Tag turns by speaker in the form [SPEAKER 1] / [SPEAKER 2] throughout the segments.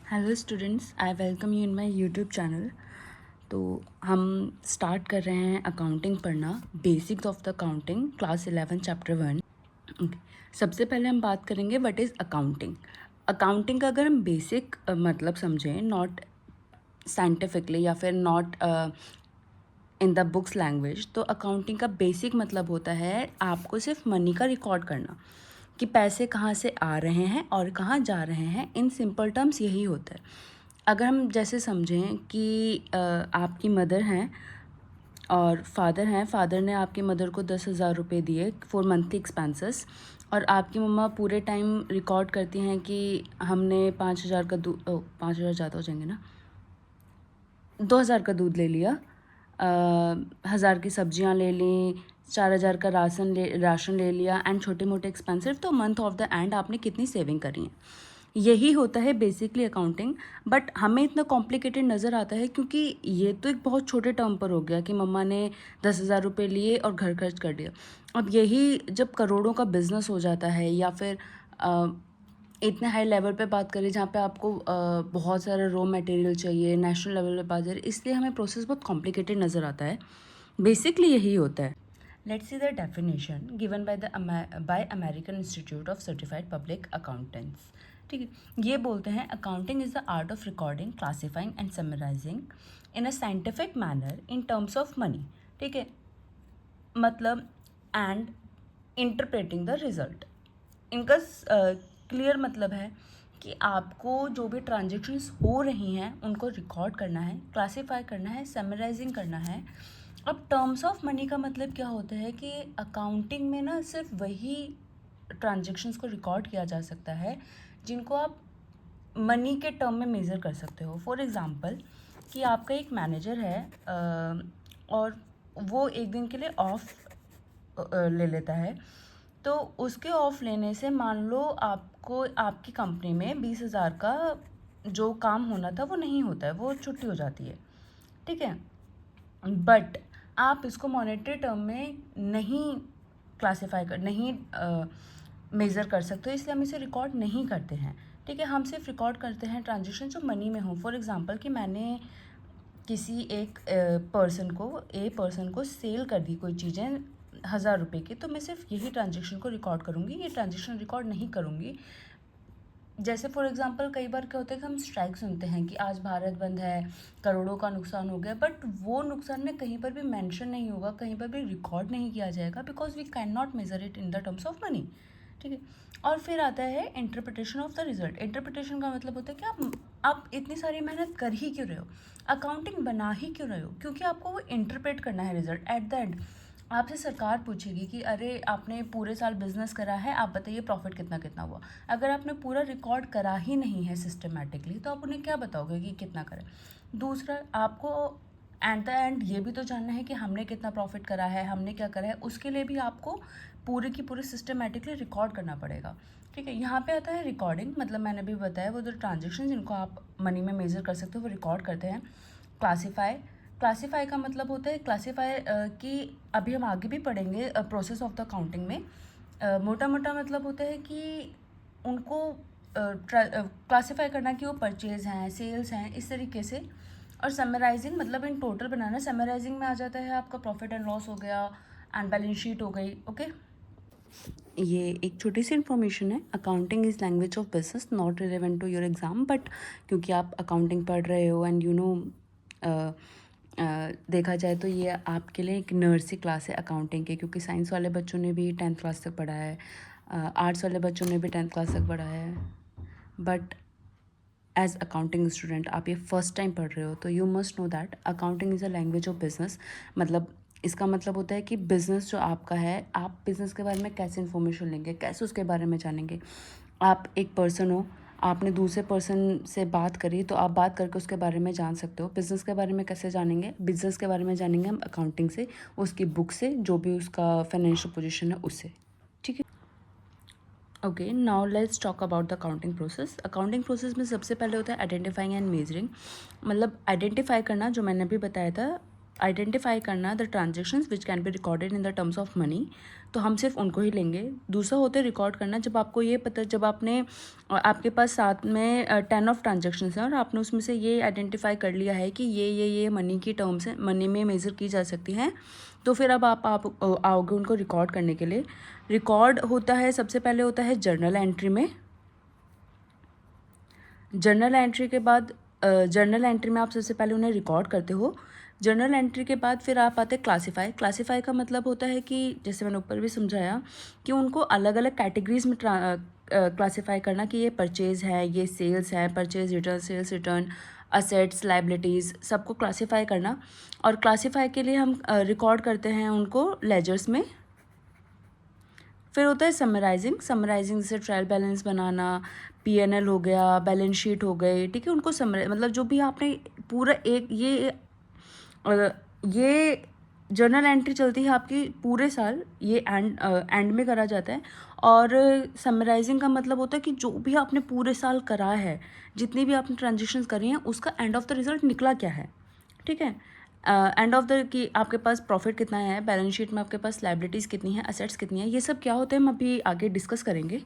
[SPEAKER 1] Hello students, I welcome you in my YouTube channel. तो हम start कर रहे हैं अकाउंटिंग पढ़ना, basics of the accounting, class 11 chapter 1। सबसे पहले हम बात करेंगे व्हाट इज़ अकाउंटिंग। अकाउंटिंग का अगर हम बेसिक मतलब समझें, नॉट साइंटिफिकली या फिर not in the books language, तो अकाउंटिंग का बेसिक मतलब होता है आपको सिर्फ मनी का रिकॉर्ड करना कि पैसे कहाँ से आ रहे हैं और कहाँ जा रहे हैं। इन सिंपल टर्म्स यही होता है। अगर हम जैसे समझें कि आपकी मदर हैं और फादर हैं, फादर ने आपकी मदर को 10,000 रुपये दिए फॉर मंथली एक्सपेंसेस, और आपकी मम्मा पूरे टाइम रिकॉर्ड करती हैं कि हमने 5,000 का दूध, 5,000 ज़्यादा हो जाएंगे ना, 2,000 का दूध ले लिया, 1,000 की सब्जियां ले ली, 4,000 का राशन ले लिया एंड छोटे मोटे एक्सपेंसिव। तो मंथ ऑफ द एंड आपने कितनी सेविंग करी है, यही होता है बेसिकली अकाउंटिंग। बट हमें इतना कॉम्प्लिकेटेड नज़र आता है क्योंकि ये तो एक बहुत छोटे टर्म पर हो गया कि मम्मा ने 10,000 रुपये लिए और घर खर्च कर दिया। अब यही जब करोड़ों का बिजनेस हो जाता है या फिर इतने हाई लेवल पे बात करें जहाँ पे आपको बहुत सारा रॉ मटेरियल चाहिए, नेशनल लेवल पे बात करें, इसलिए हमें प्रोसेस बहुत कॉम्प्लिकेटेड नज़र आता है। बेसिकली यही होता है। Let's see the definition given by American Institute of Certified Public Accountants. ठीक है, ये बोलते हैं accounting is the art of recording, classifying and summarising in a scientific manner in terms of money. ठीक है, मतलब एंड इंटरप्रेटिंग द रिजल्ट। इनका clear मतलब है कि आपको जो भी ट्रांजेक्शन्स हो रही हैं उनको रिकॉर्ड करना है, क्लासीफाई करना है, समराइजिंग करना है। अब टर्म्स ऑफ मनी का मतलब क्या होता है कि अकाउंटिंग में ना सिर्फ वही ट्रांजेक्शन्स को रिकॉर्ड किया जा सकता है जिनको आप मनी के टर्म में मेज़र कर सकते हो। फॉर एग्ज़ाम्पल कि आपका एक मैनेजर है और वो एक दिन के लिए ऑफ ले लेता है, तो उसके ऑफ लेने से मान लो आपको आपकी कंपनी में 20,000 का जो काम होना था वो नहीं होता है, वो छुट्टी हो जाती है। ठीक है, बट आप इसको मॉनेटरी टर्म में नहीं क्लासीफाई कर नहीं मेज़र कर सकते हो, इसलिए हम इसे रिकॉर्ड नहीं करते हैं। ठीक है, हम सिर्फ रिकॉर्ड करते हैं ट्रांजेक्शन जो मनी में हो। फॉर एग्जांपल कि मैंने किसी एक पर्सन को सेल कर दी कोई चीज़ें 1,000 रुपये की, तो मैं सिर्फ यही ट्रांजेक्शन को रिकॉर्ड करूँगी, ये ट्रांजेक्शन रिकॉर्ड नहीं करूँगी। जैसे फॉर एग्जांपल कई बार क्या होता है कि हम स्ट्राइक सुनते हैं कि आज भारत बंद है, करोड़ों का नुकसान हो गया, बट वो नुकसान में कहीं पर भी मेंशन नहीं होगा, कहीं पर भी रिकॉर्ड नहीं किया जाएगा, because we can not measure it in the terms of money. ठीक है, और फिर आता है interpretation of the result. Interpretation का मतलब होता है कि आप इतनी सारी मेहनत कर ही क्यों रहे हो, अकाउंटिंग बना ही क्यों रहे हो, क्योंकि आपको वो इंटरप्रेट करना है रिजल्ट। एट द एंड आपसे सरकार पूछेगी कि अरे आपने पूरे साल बिजनेस करा है, आप बताइए प्रॉफिट कितना कितना हुआ। अगर आपने पूरा रिकॉर्ड करा ही नहीं है सिस्टमेटिकली, तो आप उन्हें क्या बताओगे कि कितना करें। दूसरा, आपको एट द एंड ये भी तो जानना है कि हमने कितना प्रॉफिट करा है, हमने क्या करा है, उसके लिए भी आपको पूरे की पूरे सिस्टमेटिकली रिकॉर्ड करना पड़ेगा। ठीक है, यहाँ पे आता है रिकॉर्डिंग, मतलब मैंने भी बताया वो जो ट्रांजेक्शन जिनको आप मनी में मेजर कर सकते हो वो रिकॉर्ड करते हैं। क्लासीफाई, क्लासीफाई का मतलब होता है क्लासीफाई कि अभी हम आगे भी पढ़ेंगे प्रोसेस ऑफ द काउंटिंग में। मोटा मोटा मतलब होता है कि उनको क्लासीफाई करना कि वो परचेज़ हैं, सेल्स हैं, इस तरीके से। और समराइजिंग मतलब इन टोटल बनाना। समराइजिंग में आ जाता है आपका प्रॉफिट एंड लॉस हो गया एंड बैलेंस शीट हो गई। ओके, ये एक छोटी सी इन्फॉर्मेशन है। Accounting is language of business, not relevant to your exam, but क्योंकि आप अकाउंटिंग पढ़ रहे हो एंड यू नो देखा जाए तो ये आपके लिए एक नर्सरी क्लास है अकाउंटिंग के, क्योंकि साइंस वाले बच्चों ने भी 10th क्लास तक पढ़ा है, आर्ट्स वाले बच्चों ने भी 10th क्लास तक पढ़ा है। बट एज अकाउंटिंग स्टूडेंट आप ये फर्स्ट टाइम पढ़ रहे हो, तो you must know that accounting is a language of business. मतलब इसका मतलब होता है कि बिज़नेस जो आपका है, आप बिज़नेस के बारे में कैसे इन्फॉर्मेशन लेंगे, कैसे उसके बारे में जानेंगे। आप एक पर्सन हो, आपने दूसरे पर्सन से बात करी, तो आप बात करके उसके बारे में जान सकते हो। बिज़नेस के बारे में कैसे जानेंगे, बिज़नेस के बारे में जानेंगे हम अकाउंटिंग से, उसकी बुक से, जो भी उसका फाइनेंशियल पोजीशन है उससे। ठीक है, okay, now let's talk about the accounting process. Accounting process में सबसे पहले होता है आइडेंटिफाइंग एंड मेजरिंग। मतलब आइडेंटिफाई करना, जो मैंने अभी बताया था, आइडेंटिफाई करना the transactions which can be recorded in the terms of money, तो हम सिर्फ उनको ही लेंगे। दूसरा होता है रिकॉर्ड करना, जब आपको ये पता, जब आपने आपके पास साथ में 10 ऑफ ट्रांजेक्शन्स हैं और आपने उसमें से ये आइडेंटिफाई कर लिया है कि ये मनी की टर्म्स हैं, मनी में मेज़र की जा सकती हैं, तो फिर अब आप आओगे उनको रिकॉर्ड करने के लिए। रिकॉर्ड होता है, सबसे पहले होता है जर्नल एंट्री में। जर्नल एंट्री के बाद जर्नल एंट्री में आप सबसे पहले उन्हें रिकॉर्ड करते हो। जर्नल एंट्री के बाद फिर आप आते हैं क्लासीफाई। क्लासीफाई का मतलब होता है कि जैसे मैंने ऊपर भी समझाया कि उनको अलग अलग कैटेगरीज में क्लासीफाई करना, कि ये परचेज़ है, ये सेल्स है, purchase return, sales return, assets, liabilities, सबको क्लासीफाई करना। और क्लासीफाई के लिए हम रिकॉर्ड करते हैं उनको लेजर्स में। फिर होता है समराइजिंग। समराइजिंग जैसे ट्रायल बैलेंस बनाना, पीएनएल हो गया, बैलेंस शीट हो गई, ठीक है, उनको मतलब जो भी आपने पूरा एक ये जर्नल एंट्री चलती है आपकी पूरे साल, ये एंड में करा जाता है। और समराइजिंग का मतलब होता है कि जो भी आपने पूरे साल करा है, जितनी भी आपने ट्रांजेक्शन्स करी हैं, उसका एंड ऑफ द रिजल्ट निकला क्या है, ठीक है। एंड ऑफ द कि आपके पास प्रॉफिट कितना है, बैलेंस शीट में आपके पास लाइबिलिटीज़ कितनी है, असेट्स कितनी है, ये सब क्या होते हैं हम अभी आगे डिस्कस करेंगे,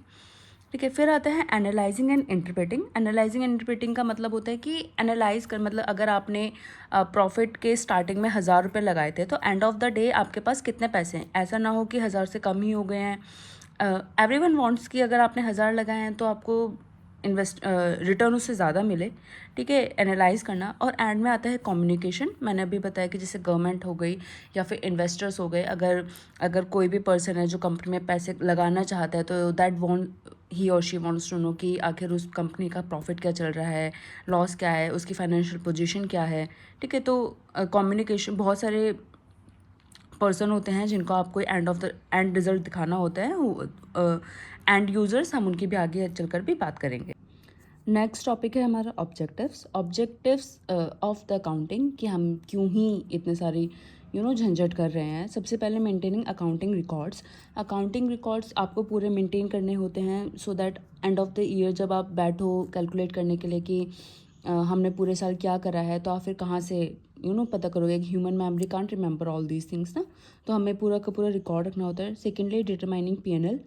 [SPEAKER 1] ठीक है। फिर आता है analysing and interpreting. Analysing and interpreting का मतलब होता है कि एनालाइज कर, मतलब अगर आपने प्रॉफिट के स्टार्टिंग में 1000 रुपये लगाए थे, तो एंड ऑफ द डे आपके पास कितने पैसे हैं, ऐसा ना हो कि 1000 से कम ही हो गए हैं। एवरीवन वांट्स कि अगर आपने 1000 लगाए हैं तो आपको रिटर्न उससे ज़्यादा मिले, ठीक है। एनालाइज करना। और एंड में आता है कम्युनिकेशन। मैंने अभी बताया कि जैसे गवर्नमेंट हो गई या फिर इन्वेस्टर्स हो गए, अगर कोई भी पर्सन है जो कंपनी में पैसे लगाना चाहता है, तो दैट वॉन्ट ही और शी वॉन्ट्स टू नो कि आखिर उस कंपनी का प्रॉफिट क्या चल रहा है, लॉस क्या है, उसकी फाइनेंशियल पोजीशन क्या है, ठीक है। तो कम्युनिकेशन, बहुत सारे पर्सन होते हैं जिनको आपको एंड रिजल्ट दिखाना होता है, एंड यूज़र्स, हम उनकी भी आगे चलकर भी बात करेंगे। नेक्स्ट टॉपिक है हमारा ऑब्जेक्टिव्स ऑफ द अकाउंटिंग, कि हम क्यों ही इतने सारी झंझट कर रहे हैं। सबसे पहले maintaining accounting records. Accounting records आपको पूरे मेंटेन करने होते हैं, so that end of the year जब आप बैठो कैलकुलेट करने के लिए कि हमने पूरे साल क्या करा है, तो आप फिर कहाँ से पता करोगे। Human memory can't remember all these things ना, तो हमें पूरा का पूरा रिकॉर्ड रखना होता है। Secondly determining PNL.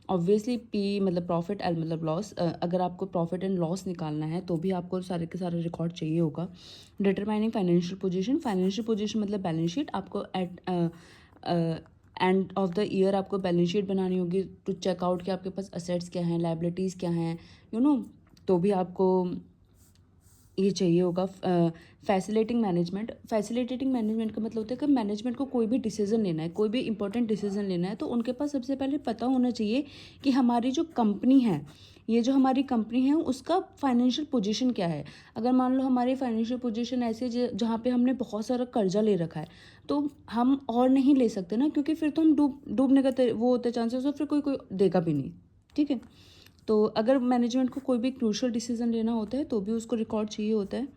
[SPEAKER 1] Obviously P मतलब प्रॉफिट, एल मतलब लॉस। अगर आपको प्रॉफिट एंड लॉस निकालना है तो भी आपको सारे के सारे रिकॉर्ड चाहिए होगा। Determining financial position. Financial position मतलब बैलेंस शीट। आपको एंड ऑफ द ईयर आपको बैलेंस शीट बनानी होगी टू चेकआउट कि आपके पास असेट्स क्या हैं, लाइबिलिटीज़ क्या हैं, तो भी आपको ये चाहिए होगा। फैसिलिटेटिंग मैनेजमेंट का मतलब होता है कि मैनेजमेंट को कोई भी डिसीजन लेना है, कोई भी इंपॉर्टेंट डिसीजन लेना है, तो उनके पास सबसे पहले पता होना चाहिए कि हमारी जो कंपनी है, ये जो हमारी कंपनी है, उसका फाइनेंशियल पोजीशन क्या है। अगर मान लो हमारी फाइनेंशियल पोजीशन ऐसी जहाँ पे हमने बहुत सारा कर्जा ले रखा है, तो हम और नहीं ले सकते ना, क्योंकि फिर तो हम डूबने का वो होते चांसेस, और फिर कोई देगा भी नहीं, ठीक है। तो अगर मैनेजमेंट को कोई भी क्रूशियल डिसीजन लेना होता है तो भी उसको रिकॉर्ड चाहिए होता है।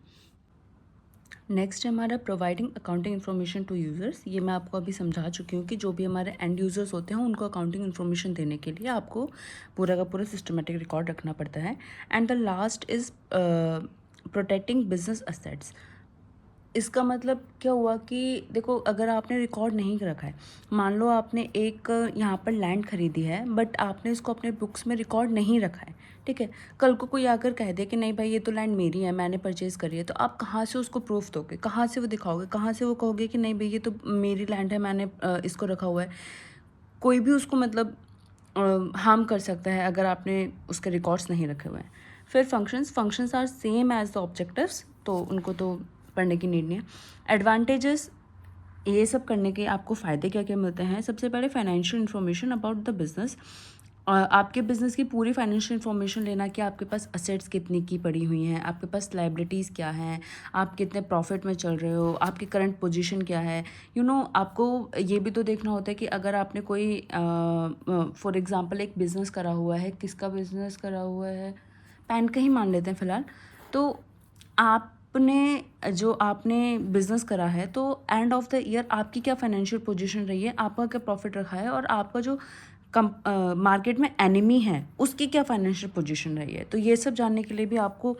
[SPEAKER 1] नेक्स्ट है हमारा providing accounting information to users. ये मैं आपको अभी समझा चुकी हूँ कि जो भी हमारे एंड यूज़र्स होते हैं उनको अकाउंटिंग इन्फॉर्मेशन देने के लिए आपको पूरा का पूरा सिस्टमेटिक रिकॉर्ड रखना पड़ता है। And the last is protecting business assets. इसका मतलब क्या हुआ कि देखो, अगर आपने रिकॉर्ड नहीं रखा है, मान लो आपने एक यहाँ पर लैंड खरीदी है, बट आपने इसको अपने बुक्स में रिकॉर्ड नहीं रखा है, ठीक है। कल को कोई आकर कह दे कि नहीं भाई ये तो लैंड मेरी है, मैंने परचेज़ करी है, तो आप कहाँ से उसको प्रूफ दोगे, कहाँ से वो दिखाओगे, कहाँ से वो कहोगे कि नहीं भाई ये तो मेरी लैंड है, मैंने इसको रखा हुआ है। कोई भी उसको मतलब हार्म कर सकता है अगर आपने उसके रिकॉर्ड्स नहीं रखे हुए हैं। फिर functions are same as the objectives, तो उनको तो पढ़ने की नीड नहीं है। एडवांटेजेस, ये सब करने के आपको फ़ायदे क्या क्या मिलते हैं। सबसे पहले financial information about the business. आपके बिज़नेस की पूरी फाइनेंशियल इन्फॉर्मेशन लेना कि आपके पास असेट्स कितनी की पड़ी हुई हैं, आपके पास लाइबिलिटीज़ क्या हैं, आप कितने प्रॉफिट में चल रहे हो, आपकी करंट पोजीशन क्या है। आपको ये भी तो देखना होता है कि अगर आपने कोई फॉर एग्जांपल एक बिज़नेस करा हुआ है, किसका बिज़नेस करा हुआ है, पैन का ही मान लेते हैं फ़िलहाल, तो आपने बिज़नेस करा है, तो एंड ऑफ द ईयर आपकी क्या फाइनेंशियल पोजीशन रही है, आपका क्या प्रॉफिट रखा है, और आपका जो मार्केट में एनिमी है उसकी क्या फाइनेंशियल पोजीशन रही है। तो ये सब जानने के लिए भी आपको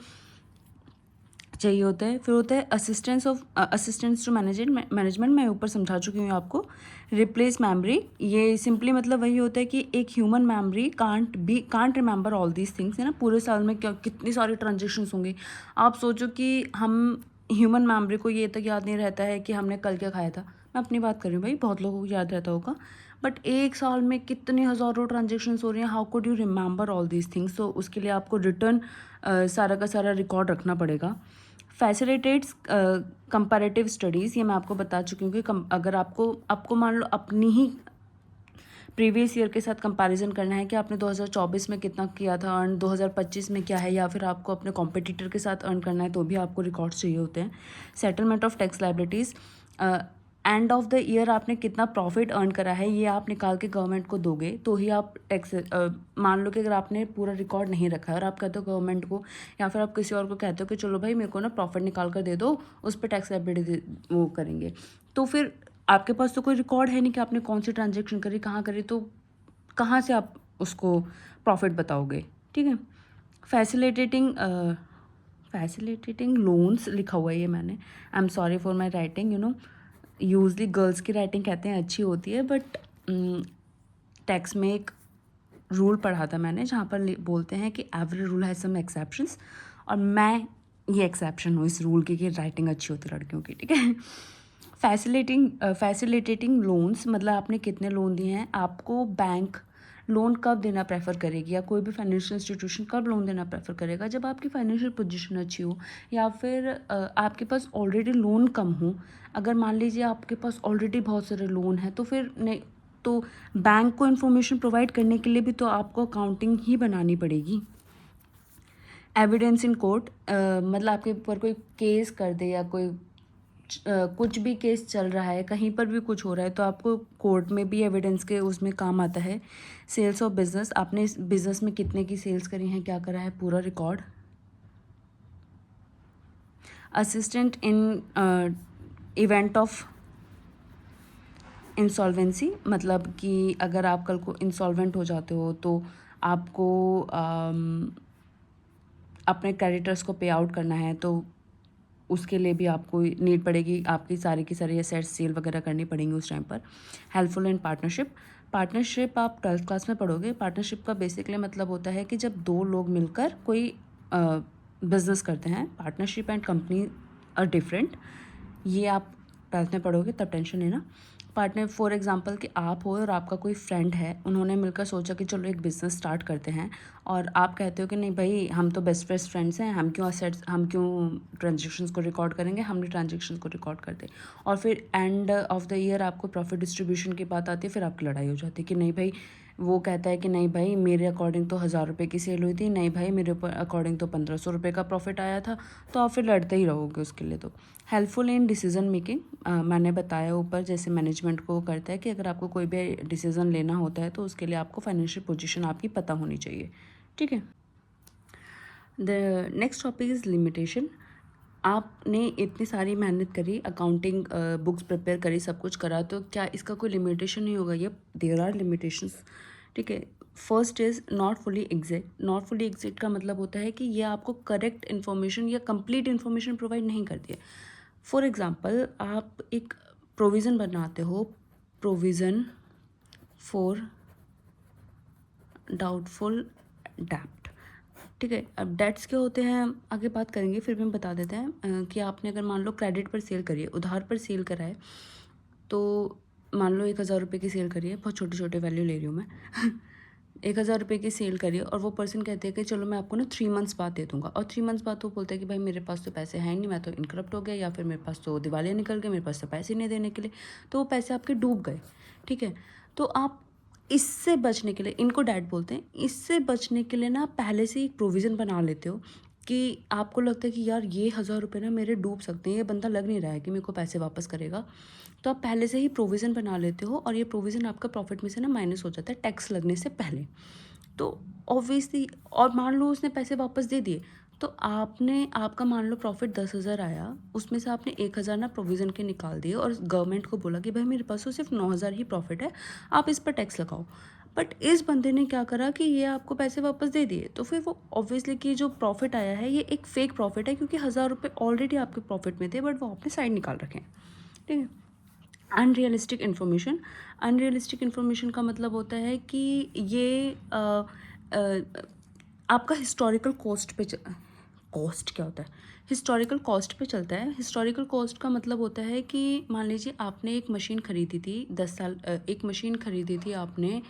[SPEAKER 1] चाहिए होता है। फिर होता है असिस्टेंस टू मैनेजमेंट, मैं ऊपर समझा चुकी हूँ आपको। रिप्लेस मेमोरी, ये सिंपली मतलब वही होता है कि एक human memory can't remember all these things, है ना। पूरे साल में क्या कितनी सारी ट्रांजेक्शन्स होंगी। आप सोचो कि हम ह्यूमन मेमोरी को ये तक याद नहीं रहता है कि हमने कल क्या खाया था। मैं अपनी बात कर रही हूँ भाई, बहुत लोगों को याद रहता होगा, बट एक साल में कितनी हज़ारों ट्रांजेक्शन्स हो रही हैं, how could you remember all these things. तो उसके लिए आपको रिटर्न सारा का सारा रिकॉर्ड रखना पड़ेगा। फैसिलिटेट्स कंपैरेटिव स्टडीज़, ये मैं आपको बता चुकी हूँ कि अगर आपको मान लो अपनी ही प्रीवियस ईयर के साथ कंपैरिजन करना है कि आपने 2024 में कितना किया था अर्न, 2025 में क्या है, या फिर आपको अपने कॉम्पिटिटर के साथ अर्न करना है, तो भी आपको रिकॉर्ड्स चाहिए होते हैं। Settlement of tax liabilities, end of the year आपने कितना प्रॉफिट अर्न करा है, ये आप निकाल के गवर्नमेंट को दोगे तो ही आप टैक्स। मान लो कि अगर आपने पूरा रिकॉर्ड नहीं रखा है और आप कहते हो गवर्नमेंट को, या फिर आप किसी और को कहते हो कि चलो भाई मेरे को ना प्रॉफिट निकाल कर दे दो, उस पर टैक्स लायबिलिटी वो करेंगे, तो फिर आपके पास तो कोई रिकॉर्ड है नहीं कि आपने कौन सी ट्रांजेक्शन करी, कहाँ करी, तो कहाँ से आप उसको प्रॉफिट बताओगे, ठीक है। फैसिलिटेटिंग लोन्स लिखा हुआ है ये मैंने, I am sorry for my writing, you know. Usually girls की राइटिंग कहते हैं अच्छी होती है, बट टैक्स में एक रूल पढ़ा था मैंने जहाँ पर बोलते हैं कि every rule has some exceptions, और मैं ये एक्सेप्शन हूँ इस रूल की कि राइटिंग अच्छी होती है लड़कियों की, ठीक है। फैसिलिटेटिंग लोन्स, मतलब आपने कितने लोन दिए हैं, आपको बैंक लोन कब देना प्रेफर करेगी, या कोई भी फाइनेंशियल इंस्टीट्यूशन कब लोन देना प्रेफर करेगा, जब आपकी फाइनेंशियल पोजीशन अच्छी हो, या फिर आपके पास ऑलरेडी लोन कम हो। अगर मान लीजिए आपके पास ऑलरेडी बहुत सारे लोन हैं, तो फिर नहीं, तो बैंक को इन्फॉर्मेशन प्रोवाइड करने के लिए भी तो आपको अकाउंटिंग ही बनानी पड़ेगी। एविडेंस इन कोर्ट, मतलब आपके ऊपर कोई केस कर दे या कोई कुछ भी केस चल रहा है, कहीं पर भी कुछ हो रहा है, तो आपको कोर्ट में भी एविडेंस के उसमें काम आता है। सेल्स ऑफ बिजनेस, आपने इस बिजनेस में कितने की सेल्स करी हैं, क्या करा है, पूरा record. Assistant in event of insolvency, मतलब कि अगर आप कल को इंसॉल्वेंट हो जाते हो तो आपको अपने क्रेडिटर्स को पे आउट करना है, तो उसके लिए भी आपको नीड पड़ेगी, आपकी सारी की सारी एसेट्स सेल वगैरह करनी पड़ेंगी उस टाइम पर। हेल्पफुल इन पार्टनरशिप आप 12th क्लास में पढ़ोगे। पार्टनरशिप का बेसिकली मतलब होता है कि जब दो लोग मिलकर कोई बिजनेस करते हैं। Partnership and company are different, ये आप 12th में पढ़ोगे, तब टेंशन लेना। पार्टनर, फॉर एग्जांपल कि आप हो और आपका कोई फ्रेंड है, उन्होंने मिलकर सोचा कि चलो एक बिज़नेस स्टार्ट करते हैं, और आप कहते हो कि नहीं भाई हम तो बेस्ट फ्रेंड्स हैं, हम क्यों ट्रांजेक्शन्स को रिकॉर्ड करेंगे, हमने ट्रांजेक्शन्स को रिकॉर्ड करते। और फिर एंड ऑफ द ईयर आपको प्रॉफिट डिस्ट्रीब्यूशन की बात आती है, फिर आपकी लड़ाई हो जाती है कि नहीं भाई, वो कहता है कि नहीं भाई मेरे अकॉर्डिंग तो 1000 रुपये की सेल हुई थी, नहीं भाई मेरे अकॉर्डिंग तो 1500 रुपये का प्रॉफिट आया था, तो आप फिर लड़ते ही रहोगे उसके लिए। तो हेल्पफुल इन डिसीजन मेकिंग, मैंने बताया ऊपर जैसे मैनेजमेंट को करता है कि अगर आपको कोई भी डिसीज़न लेना होता है तो उसके लिए आपको फाइनेंशियल पोजीशन आपकी पता होनी चाहिए, ठीक है। The next topic is limitation. आपने इतनी सारी मेहनत करी, अकाउंटिंग बुक्स प्रिपेयर करी, सब कुछ करा, तो क्या इसका कोई लिमिटेशन नहीं होगा? ये देयर आर लिमिटेशंस, ठीक है। First is not fully exact. Not fully exact का मतलब होता है कि ये आपको करेक्ट इन्फॉर्मेशन या कंप्लीट इन्फॉर्मेशन प्रोवाइड नहीं करती है। फॉर एग्जांपल, आप एक प्रोविज़न बनाते हो, प्रोविज़न फॉर डाउटफुल डेब्ट, ठीक है। अब डेट्स क्या होते हैं हम आगे बात करेंगे, फिर भी हम बता देते हैं कि आपने अगर मान लो क्रेडिट पर सेल करी है, उधार पर सेल करा है, तो मान लो 1000 रुपये की सेल करी है, बहुत छोटे छोटे वैल्यू ले रही हूँ मैं 1000 रुपये की सेल करी है, और वो पर्सन कहते हैं कि चलो मैं आपको ना 3 मंथ्स बाद दे दूँगा, और 3 मंथ्स बाद वो बोलता है कि भाई मेरे पास तो पैसे हैं नहीं, मैं तो इनकरप्ट हो गया, या फिर मेरे पास तो दिवालिया निकल गए, मेरे पास तो पैसे नहीं देने के लिए, तो वो पैसे आपके डूब गए, ठीक है। तो आप इससे बचने के लिए, इनको डेट बोलते हैं, इससे बचने के लिए ना आप पहले से ही एक प्रोविज़न बना लेते हो कि आपको लगता है कि यार ये 1000 रुपये ना मेरे डूब सकते हैं, ये बंदा लग नहीं रहा है कि मेरे को पैसे वापस करेगा, तो आप पहले से ही प्रोविज़न बना लेते हो, और ये प्रोविज़न आपका प्रॉफिट में से ना माइनस हो जाता है टैक्स लगने से पहले। तो ऑब्वियसली, और मान लो उसने पैसे वापस दे दिए, तो आपका मान लो प्रॉफिट 10,000 आया, उसमें से आपने 1000 ना प्रोविज़न के निकाल दिए, और गवर्नमेंट को बोला कि भाई मेरे पास तो सिर्फ 9000 ही प्रॉफिट है, आप इस पर टैक्स लगाओ। बट इस बंदे ने क्या करा कि ये आपको पैसे वापस दे दिए, तो फिर वो ऑब्वियसली कि जो प्रॉफिट आया है ये एक फेक प्रॉफिट है, क्योंकि 1,000 रुपये ऑलरेडी आपके प्रॉफिट में थे बट वो आपने साइड निकाल रखे हैं, ठीक है। अनरियलिस्टिक इन्फॉर्मेशन, अनरियलिस्टिक इन्फॉर्मेशन का मतलब होता है कि ये आपका हिस्टोरिकल कॉस्ट पे कॉस्ट क्या होता है, हिस्टोरिकल कॉस्ट पे चलता है। हिस्टोरिकल कॉस्ट का मतलब होता है कि मान लीजिए आपने एक मशीन ख़रीदी थी 10 साल, एक मशीन ख़रीदी थी आपने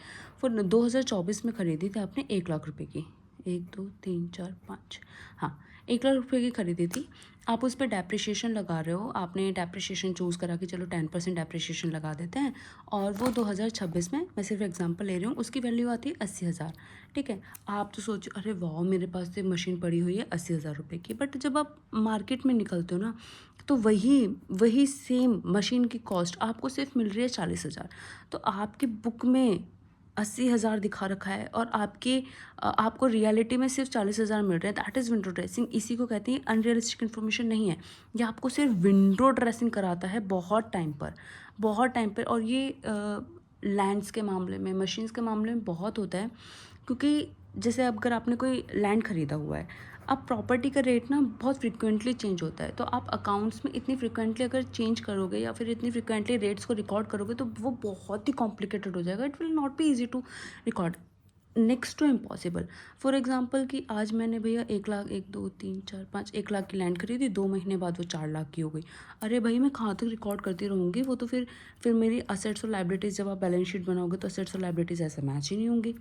[SPEAKER 1] फिर 2024 में ख़रीदी थी आपने 1,00,000 रुपये की, 1 2 3 4 5, हाँ 1,00,000 रुपये की ख़रीदी थी। आप उस पर डेप्रिशिएशन लगा रहे हो, आपने डेप्रिशिएशन चूज़ करा कि चलो 10% डेप्रिशिएशन लगा देते हैं, और वो 2026 में, मैं सिर्फ एग्जांपल ले रही हूँ, उसकी वैल्यू आती है 80,000, ठीक है। आप तो सोचो अरे वाह मेरे पास तो मशीन पड़ी हुई है 80,000 रुपये की, बट जब आप मार्केट में निकलते हो ना तो वही सेम मशीन की कॉस्ट आपको सिर्फ मिल रही है 40,000। तो आपकी बुक में 80,000 दिखा रखा है और आपको रियलिटी में सिर्फ 40,000 मिल रहे हैं। That is window dressing. इसी को कहते हैं अनरियलिस्टिक इन्फॉर्मेशन नहीं है, ये आपको सिर्फ विंडो ड्रेसिंग कराता है बहुत टाइम पर। और ये लैंड्स के मामले में, मशीन्स के मामले में बहुत होता है, क्योंकि जैसे अगर आपने कोई लैंड ख़रीदा हुआ है, अब प्रॉपर्टी का रेट ना बहुत फ्रिक्वेंटली चेंज होता है, तो आप अकाउंट्स में इतनी फ्रिक्वेंटली अगर चेंज करोगे या फिर इतनी फ्रिक्वेंटली रेट्स को रिकॉर्ड करोगे तो वो बहुत ही कॉम्प्लिकेटेड हो जाएगा। It will not be easy to record, next to impossible. For example कि आज मैंने भैया 1,00,000, 1 2 3 4 5 1,00,000 की लैंड खरीदी, 2 महीने बाद वो 4,00,000 की हो गई। अरे भाई मैं कहाँ तक रिकॉर्ड करती रहूँगी, वो तो फिर मेरी असेट्स और लाइबिलिटीज़, जब आप बैलेंस शीट बनाओगे तो असेट्स और लाइबिलिटीज़ ऐसे मैच ही नहीं होंगी।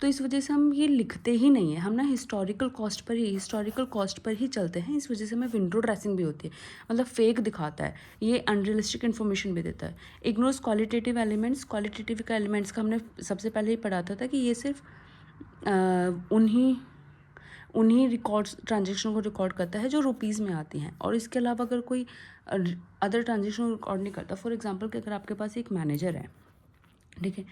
[SPEAKER 1] तो इस वजह से हम ये लिखते ही नहीं है, हम ना हिस्टोरिकल कॉस्ट पर ही चलते हैं। इस वजह से हमें विंडो ड्रेसिंग भी होती है, मतलब फेक दिखाता है, ये अनरियलिस्टिक इन्फॉर्मेशन भी देता है। इग्नोर्स क्वालिटेटिव एलिमेंट्स, क्वालिटेटिव का एलिमेंट्स का हमने सबसे पहले ही पढ़ा था कि ये सिर्फ उन्हीं रिकॉर्ड्स ट्रांजेक्शन को रिकॉर्ड करता है जो रुपीज़ में आती हैं, और इसके अलावा अगर कोई अदर ट्रांजेक्शन रिकॉर्ड नहीं करता। फॉर एग्जांपल कि अगर आपके पास एक मैनेजर है, ठीक है,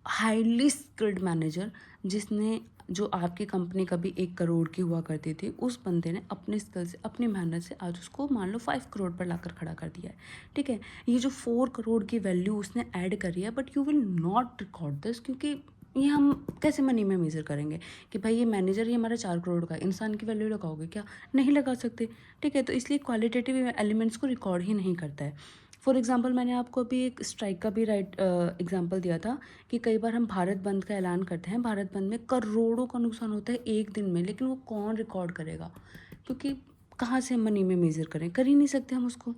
[SPEAKER 1] हाईली स्किल्ड मैनेजर, जिसने जो आपकी कंपनी कभी 1 करोड़ की हुआ करती थी, उस बंदे ने अपने स्किल से, अपनी मेहनत से आज उसको मान लो 5 करोड़ पर लाकर खड़ा कर दिया है, ठीक है। ये जो 4 करोड़ की वैल्यू उसने ऐड करी है, but you will not record this, क्योंकि ये हम कैसे मनी में मेज़र करेंगे कि भाई ये मैनेजर, ये हमारा 4 करोड़ का, इंसान की वैल्यू लगाओगे क्या, नहीं लगा सकते, ठीक है। तो इसलिए क्वालिटेटिव एलिमेंट्स को रिकॉर्ड ही नहीं करता है। फॉर एग्जांपल मैंने आपको अभी एक स्ट्राइक का भी एग्जांपल दिया था कि कई बार हम भारत बंद का ऐलान करते हैं, भारत बंद में करोड़ों का नुकसान होता है एक दिन में, लेकिन वो कौन रिकॉर्ड करेगा, क्योंकि कहाँ से हम मनी में मेज़र करें, कर ही नहीं सकते हम उसको,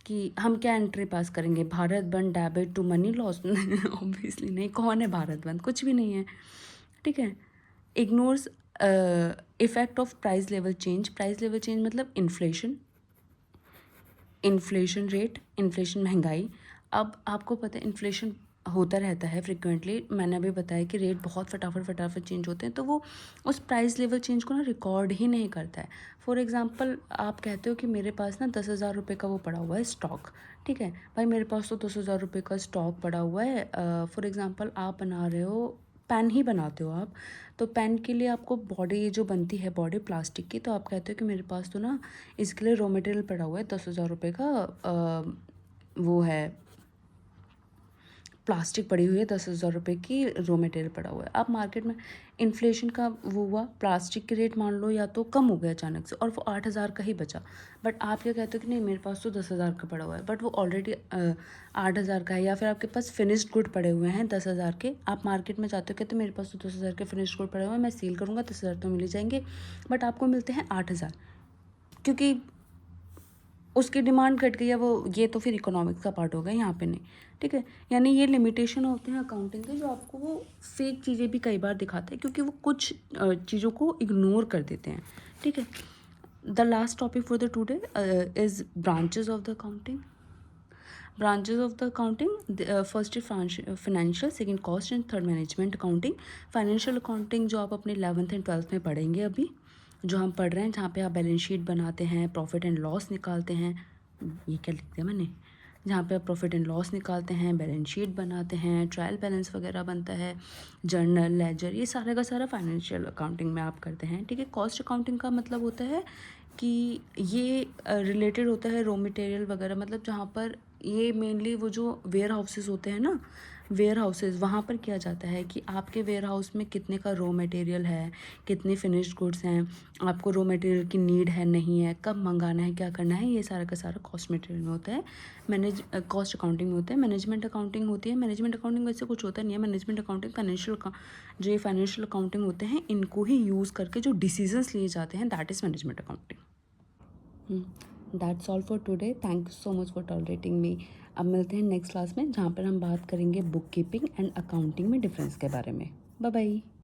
[SPEAKER 1] कि हम क्या एंट्री पास करेंगे, Bharat Bandh debit to money loss, obviously नहीं। कौन है भारत बंद, कुछ भी नहीं है, ठीक है। Ignores effect of price level change, price level change मतलब इन्फ्लेशन रेट, इन्फ्लेशन महंगाई। अब आपको पता है इन्फ्लेशन होता रहता है फ्रिक्वेंटली, मैंने अभी बताया कि रेट बहुत फटाफट चेंज होते हैं, तो वो उस प्राइस लेवल चेंज को ना रिकॉर्ड ही नहीं करता है। फॉर एग्जांपल आप कहते हो कि मेरे पास ना 10,000 रुपये का वो पड़ा हुआ है स्टॉक, ठीक है भाई, मेरे पास तो 10,000 रुपये का स्टॉक पड़ा हुआ है। फॉर एग्जांपल आप बना रहे हो, पेन ही बनाते हो आप, तो पेन के लिए आपको बॉडी जो बनती है, बॉडी प्लास्टिक की, तो आप कहते हो कि मेरे पास तो ना इसके लिए रॉ मटेरियल पड़ा हुआ है 10,000 रुपये का, वो है प्लास्टिक पड़ी हुई है 10,000 रुपये की, रॉ मटेरियल पड़ा हुआ है। अब मार्केट में इन्फ्लेशन का वो हुआ, प्लास्टिक के रेट मान लो या तो कम हो गया अचानक से और वो 8,000 का ही बचा, बट आप क्या कहते हो कि नहीं मेरे पास तो 10,000 का पड़ा हुआ है, बट वो ऑलरेडी 8,000 का है। या फिर आपके पास फिनिश्ड गुड पड़े हुए हैं 10,000 के, आप मार्केट में जाते हो कहते मेरे पास तो 10,000 के फिनिश्ड गुड पड़े हुए हैं, मैं सील करूँगा 10,000 तो मिल ही जाएंगे, बट आपको मिलते हैं 8,000, क्योंकि उसकी डिमांड घट गई है। वो ये तो फिर इकोनॉमिक्स का पार्ट हो गया, यहाँ पे नहीं, ठीक है। यानी ये लिमिटेशन होते हैं अकाउंटिंग के, जो आपको वो फेक चीज़ें भी कई बार दिखाते हैं, क्योंकि वो कुछ चीज़ों को इग्नोर कर देते हैं, ठीक है। The last topic for the today is branches of the accounting. Branches of the accounting, first is financial, second cost and third management accounting. Financial accounting जो आप अपने 11th एंड 12th में पढ़ेंगे अभी, जो हम पढ़ रहे हैं, जहाँ पे आप बैलेंस शीट बनाते हैं, प्रॉफिट एंड लॉस निकालते हैं, ये क्या लिख दिया मैंने, जहाँ पे आप प्रॉफिट एंड लॉस निकालते हैं, बैलेंस शीट बनाते हैं, ट्रायल बैलेंस वगैरह बनता है, जर्नल लेजर, ये सारा का सारा फाइनेंशियल अकाउंटिंग में आप करते हैं, ठीक है। कॉस्ट अकाउंटिंग का मतलब होता है कि ये रिलेटेड होता है रॉ मटेरियल वगैरह, मतलब जहाँ पर ये मेनली वो जो वेयर हाउसेस होते हैं ना, वेयर हाउसेस, वहाँ पर किया जाता है कि आपके वेयर हाउस में कितने का रॉ मटेरियल है, कितने फिनिश्ड गुड्स हैं, आपको रॉ मटेरियल की नीड है नहीं है, कब मंगाना है, क्या करना है, ये सारा का सारा कॉस्ट मटेरियल में होता है। कॉस्ट अकाउंटिंग में होता है। मैनेजमेंट अकाउंटिंग होती है। मैनेजमेंट अकाउंटिंग वैसे कुछ होता नहीं है। मैनेजमेंट अकाउंटिंग जो ये फाइनेंशियल अकाउंटिंग होते हैं, इनको ही यूज़ करके जो डिसीजंस लिए जाते हैं, that is management accounting. That's all for today. Thank you so much for tolerating me. अब मिलते हैं नेक्स्ट क्लास में, जहाँ पर हम बात करेंगे बुक कीपिंग एंड अकाउंटिंग में डिफरेंस के बारे में। Bye bye.